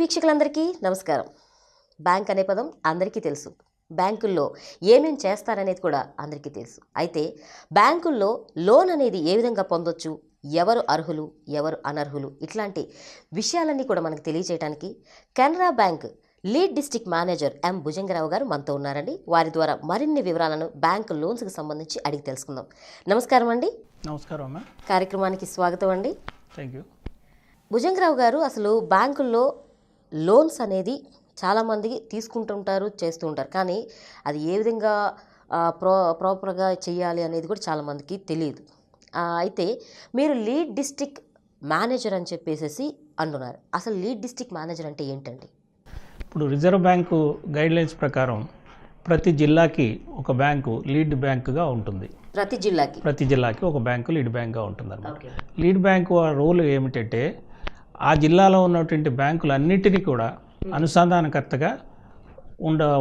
వీక్షకులందరికీ నమస్కారం. బ్యాంక్ అనే పదం అందరికీ తెలుసు. బ్యాంకుల్లో ఏమేం చేస్తారనేది కూడా అందరికీ తెలుసు. అయితే బ్యాంకుల్లో లోన్ అనేది ఏ విధంగా పొందొచ్చు, ఎవరు అర్హులు, ఎవరు అనర్హులు, ఇట్లాంటి విషయాలన్నీ కూడా మనకు తెలియజేయడానికి Canara bank lead district manager ఎం భుజంగరావు గారు మనతో ఉన్నారండి. వారి ద్వారా మరిన్ని వివరాలను బ్యాంకు లోన్స్కి సంబంధించి అడిగి తెలుసుకుందాం. నమస్కారం అండి. నమస్కారం అమ్మా. కార్యక్రమానికి స్వాగతం అండి. Thank you. భుజంగరావు గారు, అసలు బ్యాంకుల్లో లోన్స్ అనేది చాలామంది తీసుకుంటుంటారు, చేస్తూ ఉంటారు. కానీ అది ఏ విధంగా ప్రాపర్గా చేయాలి అనేది కూడా చాలామందికి తెలియదు. అయితే మీరు లీడ్ డిస్ట్రిక్ట్ మేనేజర్ అని చెప్పేసి అంటున్నారు. అసలు లీడ్ డిస్ట్రిక్ట్ మేనేజర్ అంటే ఏంటండి? ఇప్పుడు రిజర్వ్ బ్యాంకు గైడ్లైన్స్ ప్రకారం ప్రతి జిల్లాకి ఒక బ్యాంకు లీడ్ బ్యాంకుగా ఉంటుంది. ప్రతి జిల్లాకి ఒక బ్యాంకు లీడ్ బ్యాంక్గా ఉంటుంది అన్నమాట. లీడ్ బ్యాంకు రోల్ ఏమిటంటే ఆ జిల్లాలో ఉన్నటువంటి బ్యాంకులన్నిటినీ కూడా అనుసంధానకర్తగా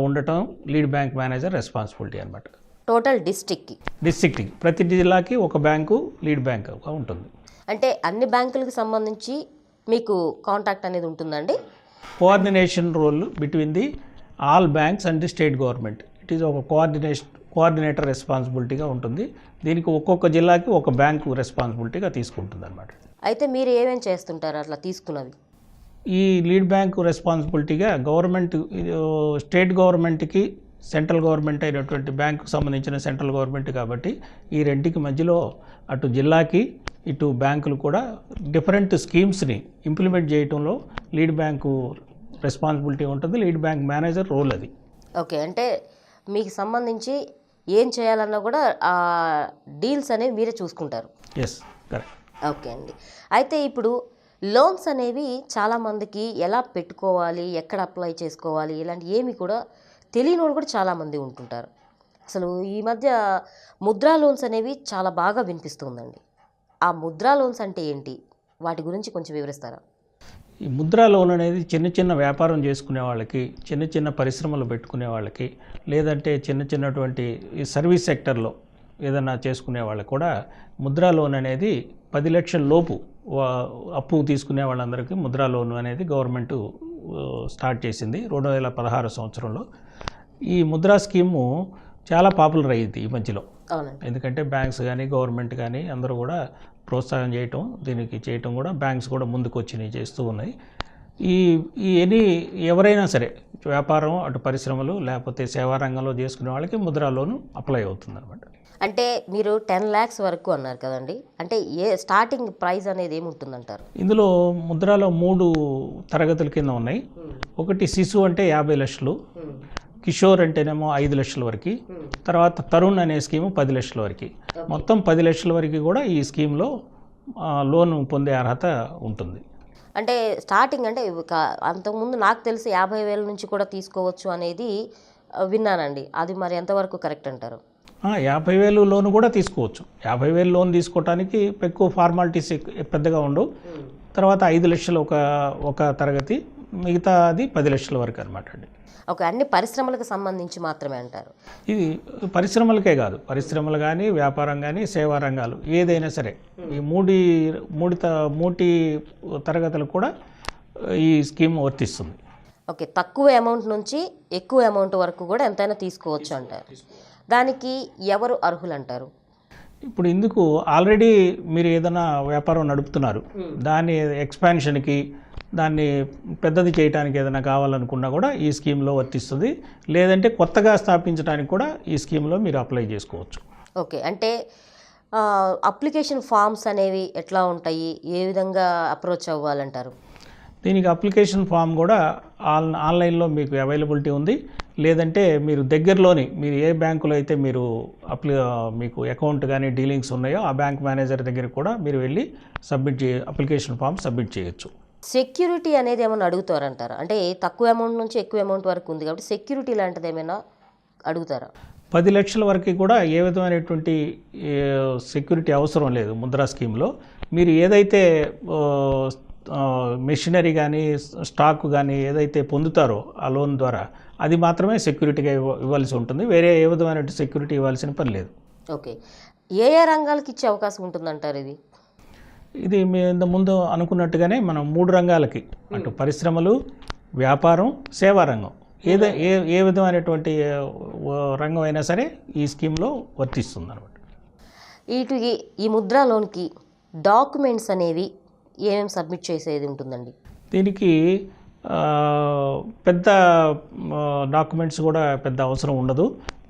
ఉండటం లీడ్ బ్యాంక్ మేనేజర్ రెస్పాన్సిబిలిటీ అనమాట. టోటల్ డిస్ట్రిక్ట్కి ప్రతి జిల్లాకి ఒక బ్యాంకు లీడ్ బ్యాంక్గా ఉంటుంది. అంటే అన్ని బ్యాంకులకు సంబంధించి మీకు కాంటాక్ట్ అనేది ఉంటుందండి. Coordination role between the all banks and the state government. It is ఒక కోఆర్డినేటర్ రెస్పాన్సిబిలిటీగా ఉంటుంది. దీనికి ఒక్కొక్క జిల్లాకి ఒక బ్యాంకు రెస్పాన్సిబిలిటీగా తీసుకుంటుంది అనమాట. అయితే మీరు ఏమేమి చేస్తుంటారు అట్లా తీసుకున్నవి? ఈ లీడ్ బ్యాంకు రెస్పాన్సిబిలిటీగా గవర్నమెంట్, స్టేట్ గవర్నమెంట్కి సెంట్రల్ గవర్నమెంట్ అయినటువంటి బ్యాంకుకు సంబంధించిన సెంట్రల్ గవర్నమెంట్ కాబట్టి ఈ రెంటికి మధ్యలో అటు జిల్లాకి ఇటు బ్యాంకులు కూడా డిఫరెంట్ స్కీమ్స్ని ఇంప్లిమెంట్ చేయడంలో లీడ్ బ్యాంకు రెస్పాన్సిబిలిటీ ఉంటుంది. లీడ్ బ్యాంక్ మేనేజర్ రోల్ అది. ఓకే, అంటే మీకు సంబంధించి ఏం చేయాలన్నా కూడా ఆ డీల్స్ అనేవి మీరే చూసుకుంటారు. Yes, correct. ఓకే అండి. అయితే ఇప్పుడు లోన్స్ అనేవి చాలామందికి ఎలా పెట్టుకోవాలి, ఎక్కడ అప్లై చేసుకోవాలి, ఇలాంటి ఏమి కూడా తెలియని వాళ్ళు కూడా చాలామంది ఉంటుంటారు. అసలు ఈ మధ్య ముద్రా లోన్స్ అనేవి చాలా బాగా వినిపిస్తుందండి. ఆ ముద్రా లోన్స్ అంటే ఏంటి, వాటి గురించి కొంచెం వివరిస్తారా? ఈ ముద్రా లోన్ అనేది చిన్న చిన్న వ్యాపారం చేసుకునే వాళ్ళకి, చిన్న చిన్న పరిశ్రమలు పెట్టుకునే వాళ్ళకి, లేదంటే చిన్నటువంటి ఈ సర్వీస్ సెక్టర్లో ఏదైనా చేసుకునే వాళ్ళకి కూడా ముద్రా లోన్ అనేది 10 లక్షల లోపు అప్పు తీసుకునే వాళ్ళందరికీ ముద్రా లోన్ అనేది గవర్నమెంట్ స్టార్ట్ చేసింది 2016 సంవత్సరంలో. ఈ ముద్రా స్కీము చాలా పాపులర్ అయ్యింది ఈ మధ్యలో. ఎందుకంటే బ్యాంక్స్ కానీ గవర్నమెంట్ కానీ అందరూ కూడా ప్రోత్సాహం చేయటం కూడా బ్యాంక్స్ కూడా ముందుకు వచ్చి చేస్తూ ఉన్నాయి. ఎవరైనా సరే వ్యాపారం, అటు పరిశ్రమలు లేకపోతే సేవా రంగంలో చేసుకునే వాళ్ళకి ముద్రా లోను అప్లై అవుతుంది అనమాట. అంటే మీరు 10 lakhs వరకు అన్నారు కదండి, అంటే స్టార్టింగ్ ప్రైస్ అనేది ఏముంటుందంటారు? ఇందులో ముద్రాలో 3 తరగతుల కింద ఉన్నాయి. ఒకటి శిశు అంటే 50 లక్షలు, కిషోర్ అంటేనేమో 5 లక్షల వరకు, తర్వాత తరుణ్ అనే స్కీము 10 లక్షల వరకు. మొత్తం 10 లక్షల వరకు కూడా ఈ స్కీమ్లో లోన్ పొందే అర్హత ఉంటుంది. అంటే స్టార్టింగ్ అంటే అంతకుముందు నాకు తెలిసి 50,000 నుంచి కూడా తీసుకోవచ్చు అనేది విన్నానండి. అది మరి ఎంతవరకు కరెక్ట్ అంటారు? 50,000 లోన్ కూడా తీసుకోవచ్చు. 50,000 లోన్ తీసుకోవడానికి ఎక్కువ ఫార్మాలిటీస్ పెద్దగా ఉండవు. తర్వాత 5 లక్షలు ఒక తరగతి, మిగతా అది 10 లక్షల వరకు అనమాట అండి. ఓకే, అన్ని పరిశ్రమలకు సంబంధించి మాత్రమే అంటారు? ఇది పరిశ్రమలకే కాదు, పరిశ్రమలు కానీ వ్యాపారం కానీ సేవా రంగాలు ఏదైనా సరే ఈ మూటి తరగతులకు కూడా ఈ స్కీమ్ వర్తిస్తుంది. ఓకే, తక్కువ అమౌంట్ నుంచి ఎక్కువ అమౌంట్ వరకు కూడా ఎంతైనా తీసుకోవచ్చు అంటారు. దానికి ఎవరు అర్హులు అంటారు? ఇప్పుడు ఇందుకు ఆల్రెడీ మీరు ఏదైనా వ్యాపారం నడుపుతున్నారు, దాని ఎక్స్పాన్షన్కి, దాన్ని పెద్దది చేయడానికి ఏదైనా కావాలనుకున్నా కూడా ఈ స్కీమ్లో వర్తిస్తుంది. లేదంటే కొత్తగా స్థాపించడానికి కూడా ఈ స్కీమ్లో మీరు అప్లై చేసుకోవచ్చు. ఓకే, అంటే అప్లికేషన్ ఫామ్స్ అనేవి ఎట్లా ఉంటాయి, ఏ విధంగా అప్రోచ్ అవ్వాలంటారు? దీనికి అప్లికేషన్ ఫామ్ కూడా ఆన్లైన్లో మీకు అవైలబిలిటీ ఉంది. లేదంటే మీరు దగ్గరలోని మీరు ఏ బ్యాంకులో అయితే మీకు అకౌంట్ కానీ డీలింగ్స్ ఉన్నాయో ఆ బ్యాంక్ మేనేజర్ దగ్గర కూడా మీరు వెళ్ళి అప్లికేషన్ ఫామ్ సబ్మిట్ చేయొచ్చు. సెక్యూరిటీ అనేది ఏమైనా అడుగుతారంటారా? అంటే తక్కువ అమౌంట్ నుంచి ఎక్కువ అమౌంట్ వరకు ఉంది కాబట్టి సెక్యూరిటీ లాంటిది ఏమైనా అడుగుతారా? 10 లక్షల వరకు కూడా ఏ విధమైనటువంటి సెక్యూరిటీ అవసరం లేదు ముద్రా స్కీమ్లో. మీరు ఏదైతే మెషినరీ కానీ స్టాక్ కానీ ఏదైతే పొందుతారో ఆ లోన్ ద్వారా అది మాత్రమే సెక్యూరిటీగా ఇవ్వాల్సి ఉంటుంది. వేరే ఏ విధమైన సెక్యూరిటీ ఇవ్వాల్సిన పని లేదు. ఓకే, ఏ రంగాలకు ఇచ్చే అవకాశం ఉంటుందంటారు? ఇది మేము ముందు అనుకున్నట్టుగానే మనం 3 రంగాలకి, అటు పరిశ్రమలు, వ్యాపారం, సేవా రంగం ఏ విధమైనటువంటి రంగం అయినా సరే ఈ స్కీమ్లో వర్తిస్తుంది అనమాట. వీటికి ఈ ముద్రా లోన్కి డాక్యుమెంట్స్ అనేవి ఏమేమి సబ్మిట్ చేసేది ఉంటుందండి? దీనికి పెద్ద డాక్యుమెంట్స్ కూడా పెద్ద అవసరం ఉండదు.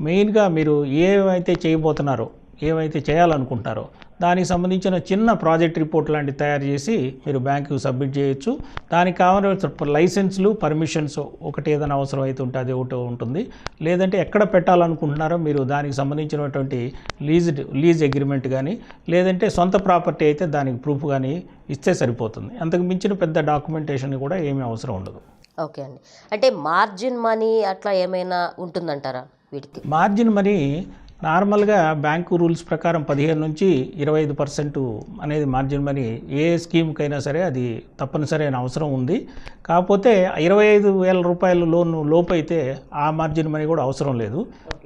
మెయిన్గా మీరు ఏవైతే చేయబోతున్నారో, ఏవైతే చేయాలనుకుంటారో దానికి సంబంధించిన చిన్న ప్రాజెక్ట్ రిపోర్ట్ లాంటివి తయారు చేసి మీరు బ్యాంకుకి సబ్మిట్ చేయొచ్చు. దానికి కావాల్సిన లైసెన్స్లు, పర్మిషన్స్ ఒకటి ఏదైనా అవసరం అయితే ఉంటే అది ఒకటి ఉంటుంది. లేదంటే ఎక్కడ పెట్టాలనుకుంటున్నారో మీరు దానికి సంబంధించినటువంటి లీజ్ అగ్రిమెంట్ కానీ, లేదంటే సొంత ప్రాపర్టీ అయితే దానికి ప్రూఫ్ కానీ ఇస్తే సరిపోతుంది. అంతకు మించిన పెద్ద డాక్యుమెంటేషన్ కూడా ఏమీ అవసరం ఉండదు. ఓకే అండి. అంటే మార్జిన్ మనీ అట్లా ఏమైనా ఉంటుందంటారా వీటికి? మార్జిన్ మనీ నార్మల్గా బ్యాంకు రూల్స్ ప్రకారం 15 నుంచి 25% అనేది మార్జిన్ మనీ ఏ స్కీమ్కైనా సరే అది తప్పనిసరి అయిన అవసరం ఉంది. కాకపోతే 25,000 రూపాయల లోన్ లోపు అయితే ఆ మార్జిన్ మనీ కూడా అవసరం లేదు.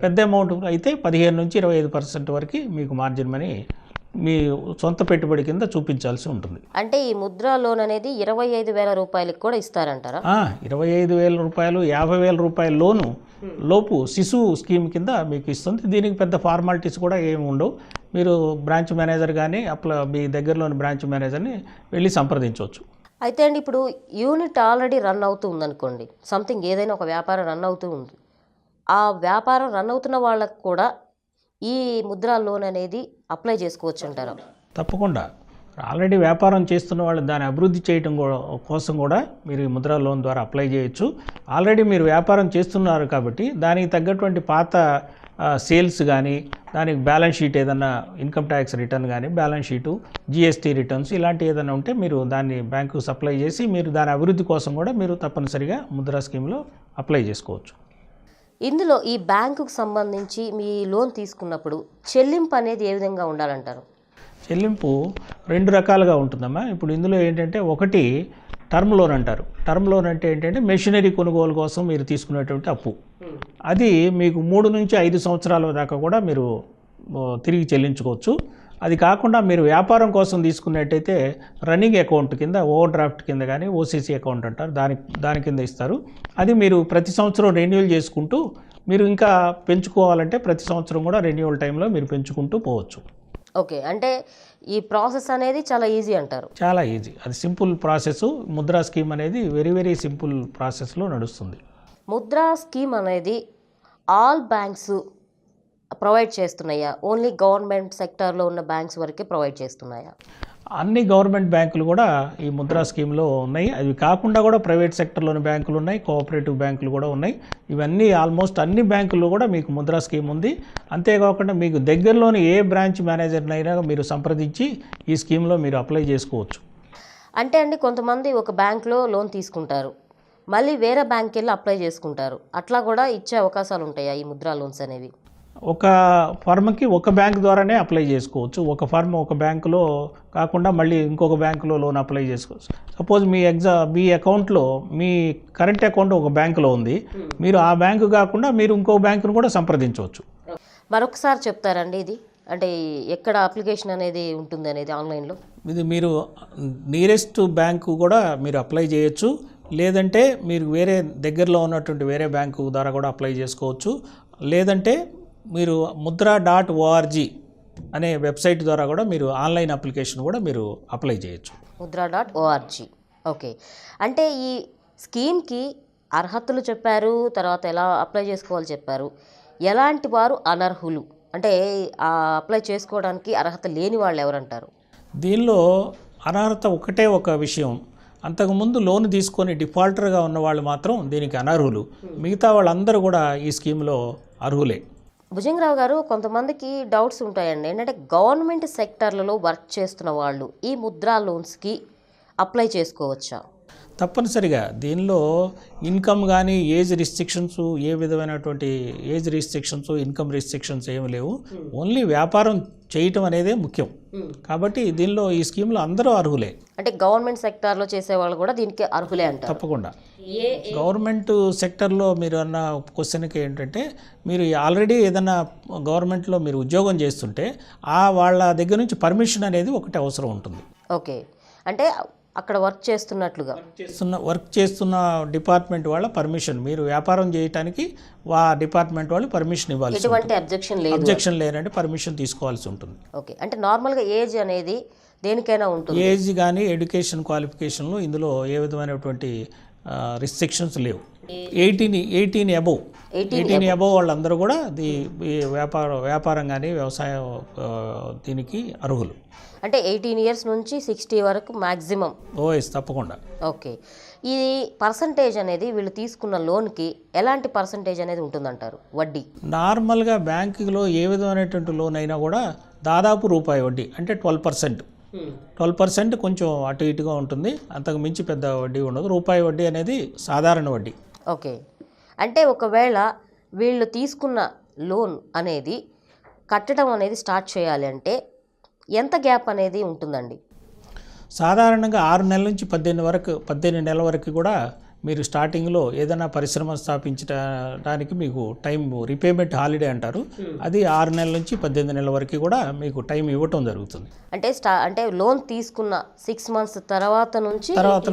పెద్ద అమౌంట్ అయితే 15 నుంచి 25% వరకు మీకు మార్జిన్ మనీ మీ సొంత పెట్టుబడి కింద చూపించాల్సి ఉంటుంది. అంటే ఈ ముద్రా లోన్ అనేది 25,000 రూపాయలకి కూడా ఇస్తారంటారా? 25,000 రూపాయలు, 50,000 రూపాయల లోను లోపు శిశువు స్కీమ్ కింద మీకు ఇస్తుంది. దీనికి పెద్ద ఫార్మాలిటీస్ కూడా ఏమి ఉండవు. మీరు బ్రాంచ్ మేనేజర్ కానీ మీ దగ్గరలోని బ్రాంచ్ మేనేజర్ని వెళ్ళి సంప్రదించవచ్చు. అయితే అండి, ఇప్పుడు యూనిట్ ఆల్రెడీ రన్ అవుతూ ఉందనుకోండి, సంథింగ్ ఏదైనా ఒక వ్యాపారం రన్ అవుతూ ఉంది, ఆ వ్యాపారం రన్ అవుతున్న వాళ్ళకు కూడా ఈ ముద్రా లోన్ అనేది అప్లై చేసుకోవచ్చు అంటారా? తప్పకుండా. ఆల్రెడీ వ్యాపారం చేస్తున్న వాళ్ళు దాన్ని అభివృద్ధి చేయడం కోసం కూడా మీరు ఈ ముద్రా లోన్ ద్వారా అప్లై చేయొచ్చు. ఆల్రెడీ మీరు వ్యాపారం చేస్తున్నారు కాబట్టి దానికి తగ్గటువంటి పాత సేల్స్ కానీ, దానికి బ్యాలెన్స్ షీట్ ఏదన్నా ఇన్కమ్ ట్యాక్స్ రిటర్న్ కానీ, బ్యాలెన్స్ షీటు, జిఎస్టీ రిటర్న్స్ ఇలాంటి ఏదైనా ఉంటే మీరు దాన్ని బ్యాంకుకు సప్లై చేసి మీరు దాని అభివృద్ధి కోసం కూడా మీరు తప్పనిసరిగా ముద్రా స్కీమ్లో అప్లై చేసుకోవచ్చు. ఇందులో ఈ బ్యాంకుకు సంబంధించి మీ లోన్ తీసుకున్నప్పుడు చెల్లింపు అనేది ఏ విధంగా ఉండాలంటారు? చెల్లింపు 2 రకాలుగా ఉంటుందమ్మా. ఇప్పుడు ఇందులో ఏంటంటే, ఒకటి టర్మ్ లోన్ అంటారు. టర్మ్ లోన్ అంటే ఏంటంటే మెషినరీ కొనుగోలు కోసం మీరు తీసుకునేటువంటి అప్పు. అది మీకు 3 నుంచి 5 సంవత్సరాల దాకా కూడా మీరు తిరిగి చెల్లించుకోవచ్చు. అది కాకుండా మీరు వ్యాపారం కోసం తీసుకున్నట్టయితే రన్నింగ్ అకౌంట్ కింద, ఓవర్ డ్రాఫ్ట్ కింద కానీ, ఓసీసీ అకౌంట్ అంటారు, దాని కింద ఇస్తారు. అది మీరు ప్రతి సంవత్సరం రెన్యూవల్ చేసుకుంటూ మీరు ఇంకా పెంచుకోవాలంటే ప్రతి సంవత్సరం కూడా రెన్యూవల్ టైంలో మీరు పెంచుకుంటూ పోవచ్చు. ఓకే. అంటే ఈ ప్రాసెస్ అనేది చాలా ఈజీ అంటారు? చాలా ఈజీ. అది సింపుల్ ప్రాసెస్. ముద్రా స్కీమ్ అనేది వెరీ వెరీ సింపుల్ ప్రాసెస్లో నడుస్తుంది. ముద్రా స్కీమ్ అనేది ఆల్ బ్యాంక్స్ ప్రొవైడ్ చేస్తున్నాయా? ఓన్లీ గవర్నమెంట్ సెక్టార్లో ఉన్న బ్యాంక్స్ వరకే ప్రొవైడ్ చేస్తున్నాయా? అన్ని గవర్నమెంట్ బ్యాంకులు కూడా ఈ ముద్రా స్కీమ్లో ఉన్నాయి. అవి కాకుండా కూడా ప్రైవేట్ సెక్టర్లోని బ్యాంకులు ఉన్నాయి, కోఆపరేటివ్ బ్యాంకులు కూడా ఉన్నాయి. ఇవన్నీ ఆల్మోస్ట్ అన్ని బ్యాంకుల్లో కూడా మీకు ముద్రా స్కీమ్ ఉంది. అంతేకాకుండా మీకు దగ్గరలోని ఏ బ్రాంచ్ మేనేజర్నైనా మీరు సంప్రదించి ఈ స్కీమ్లో మీరు అప్లై చేసుకోవచ్చు. అంటే అండి, కొంతమంది ఒక బ్యాంక్లో లోన్ తీసుకుంటారు, మళ్ళీ వేరే బ్యాంక్కి వెళ్ళి అప్లై చేసుకుంటారు. అట్లా కూడా ఇచ్చే అవకాశాలు ఉంటాయా ఈ ముద్రా లోన్స్ అనేవి? ఒక ఫర్మ్కి ఒక బ్యాంక్ ద్వారానే అప్లై చేసుకోవచ్చు. ఒక ఫర్మ్ ఒక బ్యాంకులో కాకుండా మళ్ళీ ఇంకొక బ్యాంకులో లోన్ అప్లై చేసుకోవచ్చు. సపోజ్ మీ అకౌంట్లో మీ కరెంట్ అకౌంట్ ఒక బ్యాంకులో ఉంది, మీరు ఆ బ్యాంకు కాకుండా మీరు ఇంకో బ్యాంకును కూడా సంప్రదించవచ్చు. మరొకసారి చెప్తారండి ఇది, అంటే ఎక్కడ అప్లికేషన్ అనేది ఉంటుంది అనేది ఆన్లైన్లో? ఇది మీరు నియరెస్ట్ బ్యాంకు కూడా మీరు అప్లై చేయొచ్చు. లేదంటే మీరు వేరే దగ్గరలో ఉన్నటువంటి వేరే బ్యాంకు ద్వారా కూడా అప్లై చేసుకోవచ్చు. లేదంటే మీరు mudra.org అనే వెబ్సైట్ ద్వారా కూడా మీరు ఆన్లైన్ అప్లికేషన్ కూడా మీరు అప్లై చేయొచ్చు. mudra.org. ఓకే. అంటే ఈ స్కీమ్కి అర్హతలు చెప్పారు, తర్వాత ఎలా అప్లై చేసుకోవాలి చెప్పారు. ఎలాంటి వారు అనర్హులు, అంటే అప్లై చేసుకోవడానికి అర్హత లేని వాళ్ళు ఎవరంటారు? దీనిలో అనర్హత ఒకటే ఒక విషయం. అంతకుముందు లోన్ తీసుకొని డిఫాల్టర్గా ఉన్న వాళ్ళు మాత్రం దీనికి అనర్హులు. మిగతా వాళ్ళందరూ కూడా ఈ స్కీమ్లో అర్హులే. భుజంగరావు గారు, కొంతమందికి డౌట్స్ ఉంటాయండి. ఏంటంటే గవర్నమెంట్ సెక్టర్లలో వర్క్ చేస్తున్న వాళ్ళు ఈ ముద్రా లోన్స్కి అప్లై చేసుకోవచ్చా? తప్పనిసరిగా. దీనిలో ఇన్కమ్ కానీ ఏజ్ రిస్ట్రిక్షన్స్, ఏ విధమైనటువంటి ఏజ్ రిస్ట్రిక్షన్స్, ఇన్కమ్ రిస్ట్రిక్షన్స్ ఏమి లేవు. ఓన్లీ వ్యాపారం చేయటం అనేదే ముఖ్యం. కాబట్టి దీనిలో ఈ స్కీమ్లో అందరూ అర్హులే. అంటే గవర్నమెంట్ సెక్టార్లో చేసేవాళ్ళు కూడా దీనికి అర్హులే అంటారు? తప్పకుండా. గవర్నమెంట్ సెక్టర్లో మీరు అన్న క్వశ్చన్కి ఏంటంటే, మీరు ఆల్రెడీ ఏదైనా గవర్నమెంట్లో మీరు ఉద్యోగం చేస్తుంటే వాళ్ళ దగ్గర నుంచి పర్మిషన్ అనేది ఒకటి అవసరం ఉంటుంది. ఓకే. అంటే అక్కడ వర్క్ చేస్తున్నట్లుగా. వర్క్ చేస్తున్న డిపార్ట్మెంట్ వాళ్ళ పర్మిషన్, మీరు వ్యాపారం చేయడానికి డిపార్ట్మెంట్ వాళ్ళు పర్మిషన్ ఇవ్వాలి. ఎటువంటి అబ్జెక్షన్ లేదు. అబ్జెక్షన్ లేదంటే పర్మిషన్ తీసుకోవాల్సి ఉంటుంది. ఓకే, అంటే నార్మల్గా ఏజ్ అనేది దేనికైనా ఉంటుంది. ఏజ్ కానీ ఎడ్యుకేషన్ క్వాలిఫికేషన్లు ఇందులో ఏ విధమైనటువంటి రిస్ట్రిక్షన్స్ లేవు. 18 అబోవ్ వాళ్ళందరూ కూడా ఈ వ్యాపారం కానీ వ్యవసాయం దీనికి అర్హులు. అంటే 18 ఇయర్స్ నుంచి 60 వరకు మ్యాక్సిమం. తప్పకుండా. ఓకే, ఈ పర్సంటేజ్ అనేది వీళ్ళు తీసుకున్న లోన్కి ఎలాంటి పర్సంటేజ్ అనేది ఉంటుందంటారు వడ్డీ? నార్మల్గా బ్యాంకులో ఏ విధమైనటువంటి లోన్ అయినా కూడా దాదాపు రూపాయి వడ్డీ, అంటే 12%. 12% కొంచెం అటు ఇటుగా ఉంటుంది, అంతకు మించి పెద్ద వడ్డీ ఉండదు. రూపాయి వడ్డీ అనేది సాధారణ వడ్డీ. ఓకే, అంటే ఒకవేళ వీళ్ళు తీసుకున్న లోన్ అనేది కట్టడం అనేది స్టార్ట్ చేయాలి అంటే ఎంత గ్యాప్ అనేది ఉంటుందండి? సాధారణంగా 6 నెలల నుంచి 18 నెలల వరకు కూడా మీరు స్టార్టింగ్లో ఏదైనా పరిశ్రమ స్థాపించడానికి మీకు టైం, రీపేమెంట్ హాలిడే అంటారు, అది 6 నెలల నుంచి 18 నెలల వరకు కూడా మీకు టైం ఇవ్వటం జరుగుతుంది. అంటే లోన్ తీసుకున్న 6 మంత్స్ తర్వాత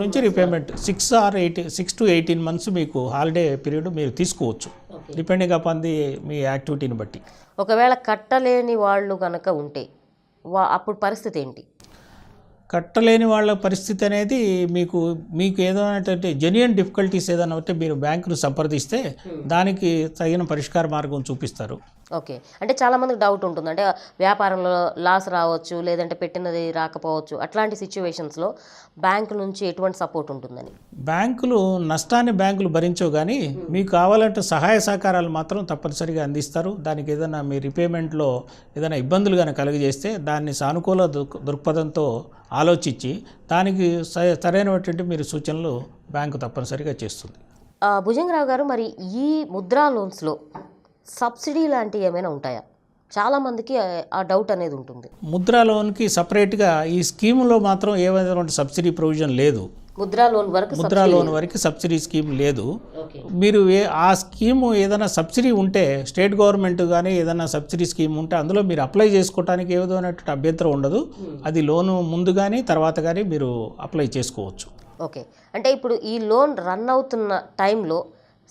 నుంచి రీపేమెంట్ 6 to 18 మంత్స్ మీకు హాలిడే పీరియడ్ మీరు తీసుకోవచ్చు, డిపెండింగ్ అపాన్ మీ యాక్టివిటీని బట్టి. ఒకవేళ కట్టలేని వాళ్ళు కనుక ఉంటే అప్పుడు పరిస్థితి ఏంటి? కట్టలేని వాళ్ళ పరిస్థితి అనేది మీకు ఏదైనా జెన్యూన్ డిఫికల్టీస్ ఏదైనా ఉంటే మీరు బ్యాంకును సంప్రదిస్తే దానికి తగిన పరిష్కార మార్గం చూపిస్తారు. ఓకే, అంటే చాలామందికి డౌట్ ఉంటుంది, అంటే వ్యాపారంలో లాస్ రావచ్చు, లేదంటే పెట్టినది రాకపోవచ్చు, అట్లాంటి సిచ్యువేషన్స్లో బ్యాంకు నుంచి ఎటువంటి సపోర్ట్ ఉంటుందని? నష్టాన్ని బ్యాంకులు భరించవు, కానీ మీకు కావాలంటే సహాయ సహకారాలు మాత్రం తప్పనిసరిగా అందిస్తారు. దానికి ఏదైనా మీ రీపేమెంట్లో ఏదైనా ఇబ్బందులు కానీ కలుగజేస్తే దాన్ని సానుకూల దృక్పథంతో ఆలోచించి దానికి సరైనటువంటి మీరు సూచనలు బ్యాంకు తప్పనిసరిగా చేస్తుంది. భుజంగరావు గారు, మరి ఈ ముద్రా లోన్స్లో సబ్సిడీ లాంటివి ఏమైనా ఉంటాయా? చాలామందికి ఆ డౌట్ అనేది ఉంటుంది. ముద్రా లోన్కి సపరేట్గా ఈ స్కీములో మాత్రం ఏ విధమైన సబ్సిడీ ప్రొవిజన్ లేదు. ముద్రా లోన్ వరకు సబ్సిడీ స్కీమ్ లేదు. మీరు ఆ స్కీము ఏదైనా సబ్సిడీ ఉంటే, స్టేట్ గవర్నమెంట్ కానీ ఏదైనా సబ్సిడీ స్కీమ్ ఉంటే అందులో మీరు అప్లై చేసుకోవడానికి ఏ విధమైనటువంటి అభ్యంతరం ఉండదు. అది లోను ముందు కానీ తర్వాత కానీ మీరు అప్లై చేసుకోవచ్చు. ఓకే, అంటే ఇప్పుడు ఈ లోన్ రన్ అవుతున్న టైంలో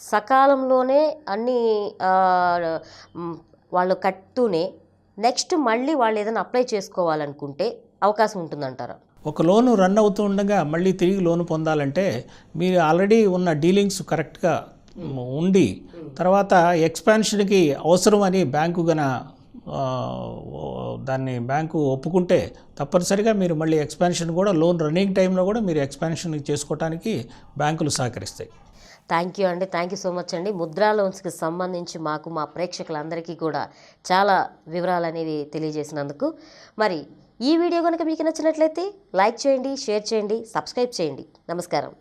సకాలంలోనే అన్నీ వాళ్ళు కట్టునే నెక్స్ట్ మళ్ళీ వాళ్ళు ఏదైనా అప్లై చేసుకోవాలనుకుంటే అవకాశం ఉంటుందంటారా? ఒక లోను రన్ అవుతూ ఉండగా మళ్ళీ తిరిగి లోను పొందాలంటే మీరు ఆల్రెడీ ఉన్న డీలింగ్స్ కరెక్ట్గా ఉండి తర్వాత ఎక్స్పాన్షన్కి అవసరం అని బ్యాంకు దాన్ని బ్యాంకు ఒప్పుకుంటే తప్పనిసరిగా మీరు మళ్ళీ ఎక్స్పాన్షన్ కూడా లోన్ రన్నింగ్ టైంలో కూడా మీరు ఎక్స్పాన్షన్ చేసుకోవడానికి బ్యాంకులు సహకరిస్తాయి. థ్యాంక్ యూ అండి, థ్యాంక్ యూ సో మచ్ అండి. ముద్రా లోన్స్కి సంబంధించి మా ప్రేక్షకులందరికీ కూడా చాలా వివరాలు అనేవి తెలియజేసినందుకు. మరి ఈ వీడియో కనుక మీకు నచ్చినట్లయితే లైక్ చేయండి, షేర్ చేయండి, సబ్స్క్రైబ్ చేయండి. నమస్కారం.